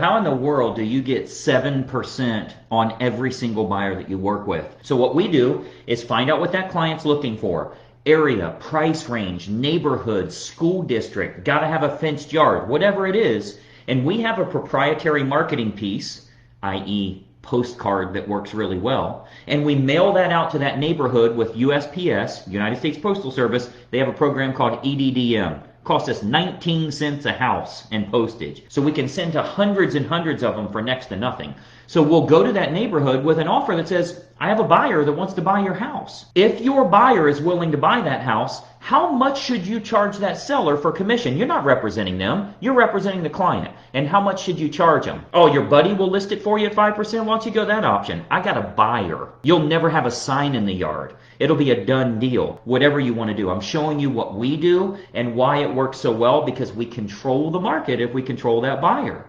how in the world do you get 7% on every single buyer that you work with? So what we do is find out what that client's looking for. Area, price range, neighborhood, school district, gotta have a fenced yard, whatever it is. And we have a proprietary marketing piece, i.e. postcard, that works really well. And we mail that out to that neighborhood with USPS, United States Postal Service. They have a program called EDDM. Costs us 19 cents a house in postage. So we can send to hundreds and hundreds of them for next to nothing. So we'll go to that neighborhood with an offer that says, I have a buyer that wants to buy your house. If your buyer is willing to buy that house, how much should you charge that seller for commission? You're not representing them. You're representing the client. And how much should you charge them? Oh, your buddy will list it for you at 5%? Why don't you go that option? I got a buyer. You'll never have a sign in the yard. It'll be a done deal, whatever you want to do. I'm showing you what we do and why it works so well, because we control the market if we control that buyer.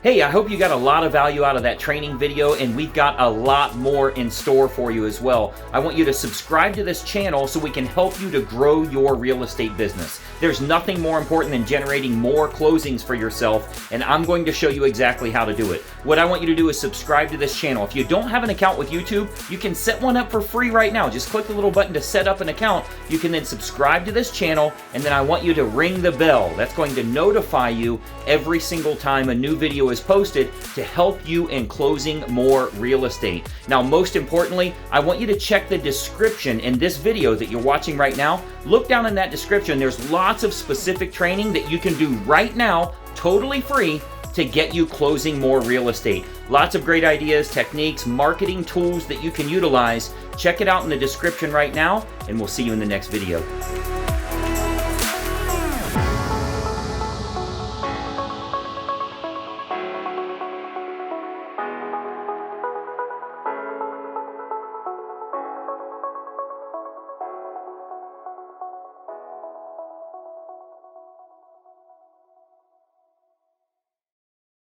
Hey, I hope you got a lot of value out of that training video, and we've got a lot more in store for you as well. I want you to subscribe to this channel so we can help you to grow your real estate business. There's nothing more important than generating more closings for yourself, and I'm going to show you exactly how to do it. What I want you to do is subscribe to this channel. If you don't have an account with YouTube, you can set one up for free right now. Just click the little button to set up an account. You can then subscribe to this channel, and then I want you to ring the bell. That's going to notify you every single time a new video is posted to help you in closing more real estate. Now, most importantly, I want you to check the description in this video that you're watching right now. Look down in that description. There's lots of specific training that you can do right now, totally free, to get you closing more real estate. Lots of great ideas, techniques, marketing tools that you can utilize. Check it out in the description right now, and we'll see you in the next video.